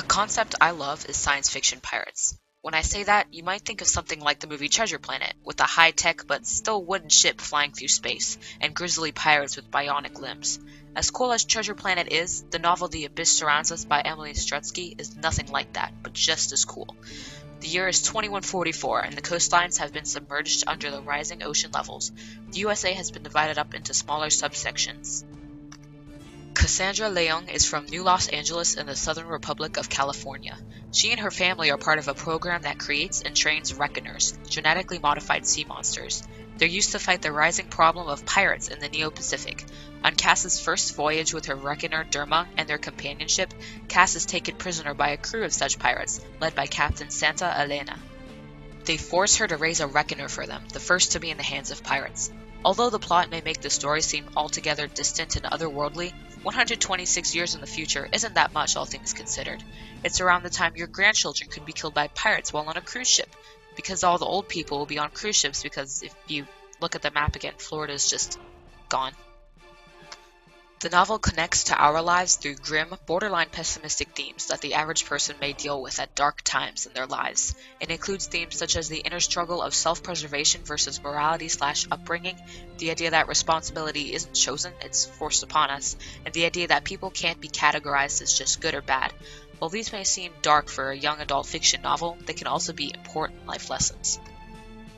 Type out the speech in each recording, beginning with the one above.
concept I love is science fiction pirates. When I say that, you might think of something like the movie Treasure Planet, with a high-tech but still wooden ship flying through space, and grizzly pirates with bionic limbs. As cool as Treasure Planet is, the novel The Abyss Surrounds Us by Emily Skrutskie is nothing like that, but just as cool. The year is 2144, and the coastlines have been submerged under the rising ocean levels. The USA has been divided up into smaller subsections. Cassandra Leung is from New Los Angeles in the Southern Republic of California. She and her family are part of a program that creates and trains reckoners, genetically modified sea monsters. They're used to fight the rising problem of pirates in the Neo-Pacific. On Cass's first voyage with her reckoner Derma and their companionship, Cass is taken prisoner by a crew of such pirates, led by Captain Santa Elena. They force her to raise a reckoner for them, the first to be in the hands of pirates. Although the plot may make the story seem altogether distant and otherworldly, 126 years in the future isn't that much, all things considered. It's around the time your grandchildren could be killed by pirates while on a cruise ship, because all the old people will be on cruise ships, because if you look at the map again, Florida's just gone. The novel connects to our lives through grim, borderline pessimistic themes that the average person may deal with at dark times in their lives. It includes themes such as the inner struggle of self-preservation versus morality/upbringing, the idea that responsibility isn't chosen, it's forced upon us, and the idea that people can't be categorized as just good or bad. While these may seem dark for a young adult fiction novel, they can also be important life lessons.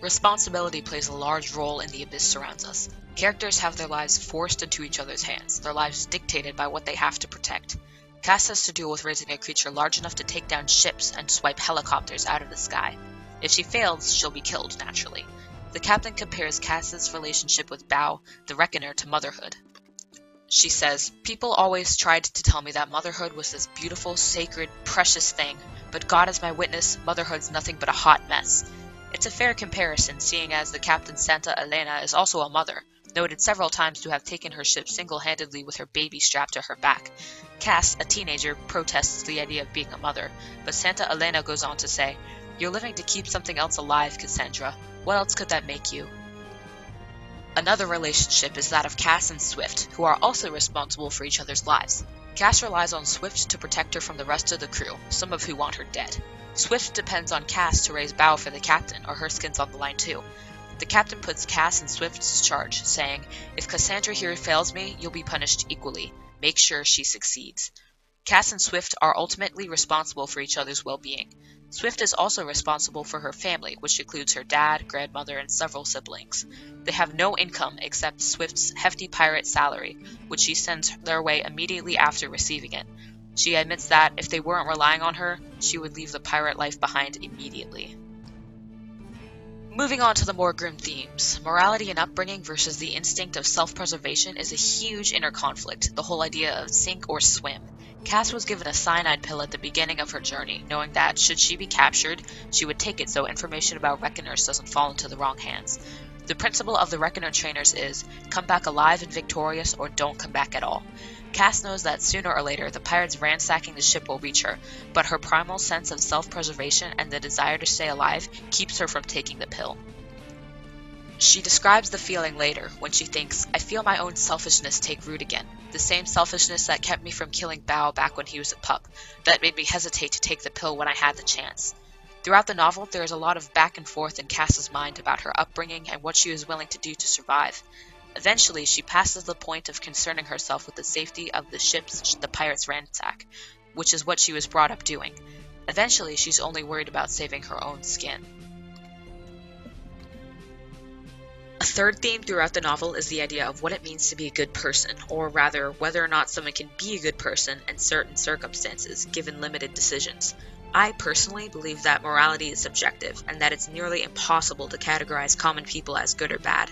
Responsibility plays a large role in The Abyss Surrounds Us. Characters have their lives forced into each other's hands, their lives dictated by what they have to protect. Cass has to deal with raising a creature large enough to take down ships and swipe helicopters out of the sky. If she fails, she'll be killed, naturally. The captain compares Cass's relationship with Bao, the reckoner, to motherhood. She says, "People always tried to tell me that motherhood was this beautiful, sacred, precious thing, but God is my witness, motherhood's nothing but a hot mess." It's a fair comparison, seeing as the Captain Santa Elena is also a mother, noted several times to have taken her ship single-handedly with her baby strapped to her back. Cass, a teenager, protests the idea of being a mother, but Santa Elena goes on to say, "You're living to keep something else alive, Cassandra. What else could that make you?" Another relationship is that of Cass and Swift, who are also responsible for each other's lives. Cass relies on Swift to protect her from the rest of the crew, some of who want her dead. Swift depends on Cass to raise Bao for the captain, or her skin's on the line too. The captain puts Cass in Swift's charge, saying, "If Cassandra here fails me, you'll be punished equally. Make sure she succeeds." Cass and Swift are ultimately responsible for each other's well-being. Swift is also responsible for her family, which includes her dad, grandmother, and several siblings. They have no income except Swift's hefty pirate salary, which she sends their way immediately after receiving it. She admits that, if they weren't relying on her, she would leave the pirate life behind immediately. Moving on to the more grim themes, morality and upbringing versus the instinct of self-preservation is a huge inner conflict, the whole idea of sink or swim. Cass was given a cyanide pill at the beginning of her journey, knowing that, should she be captured, she would take it so information about reckoners doesn't fall into the wrong hands. The principle of the reckoner trainers is, come back alive and victorious or don't come back at all. Cass knows that sooner or later the pirates ransacking the ship will reach her, but her primal sense of self-preservation and the desire to stay alive keeps her from taking the pill. She describes the feeling later, when she thinks, "I feel my own selfishness take root again, the same selfishness that kept me from killing Bao back when he was a pup, that made me hesitate to take the pill when I had the chance." Throughout the novel, there is a lot of back and forth in Cass's mind about her upbringing and what she was willing to do to survive. Eventually, she passes the point of concerning herself with the safety of the ships the pirates ransack, which is what she was brought up doing. Eventually, she's only worried about saving her own skin. A third theme throughout the novel is the idea of what it means to be a good person, or rather, whether or not someone can be a good person in certain circumstances, given limited decisions. I personally believe that morality is subjective, and that it's nearly impossible to categorize common people as good or bad.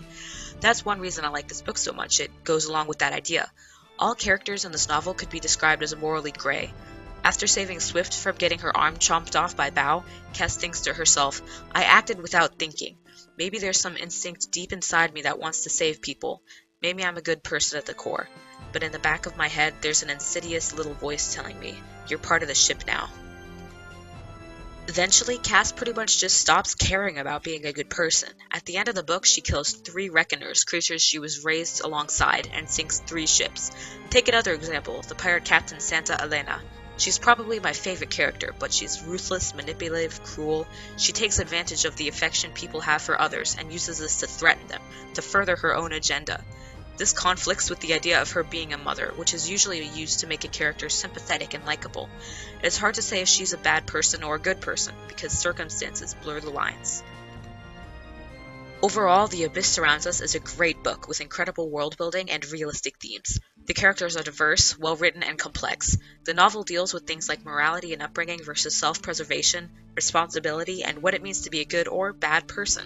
That's one reason I like this book so much. It goes along with that idea. All characters in this novel could be described as morally gray. After saving Swift from getting her arm chomped off by Bao, Cass thinks to herself, "I acted without thinking. Maybe there's some instinct deep inside me that wants to save people. Maybe I'm a good person at the core. But in the back of my head, there's an insidious little voice telling me, you're part of the ship now." Eventually, Cass pretty much just stops caring about being a good person. At the end of the book, she kills 3 reckoners, creatures she was raised alongside, and sinks 3 ships. Take another example, the pirate captain Santa Elena. She's probably my favorite character, but she's ruthless, manipulative, cruel. She takes advantage of the affection people have for others and uses this to threaten them, to further her own agenda. This conflicts with the idea of her being a mother, which is usually used to make a character sympathetic and likable. It's hard to say if she's a bad person or a good person, because circumstances blur the lines. Overall, The Abyss Surrounds Us is a great book with incredible world building and realistic themes. The characters are diverse, well-written, and complex. The novel deals with things like morality and upbringing versus self-preservation, responsibility, and what it means to be a good or bad person.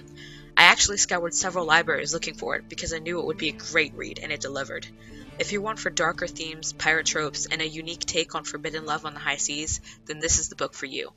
I actually scoured several libraries looking for it because I knew it would be a great read, and it delivered. If you're one for darker themes, pirate tropes, and a unique take on forbidden love on the high seas, then this is the book for you.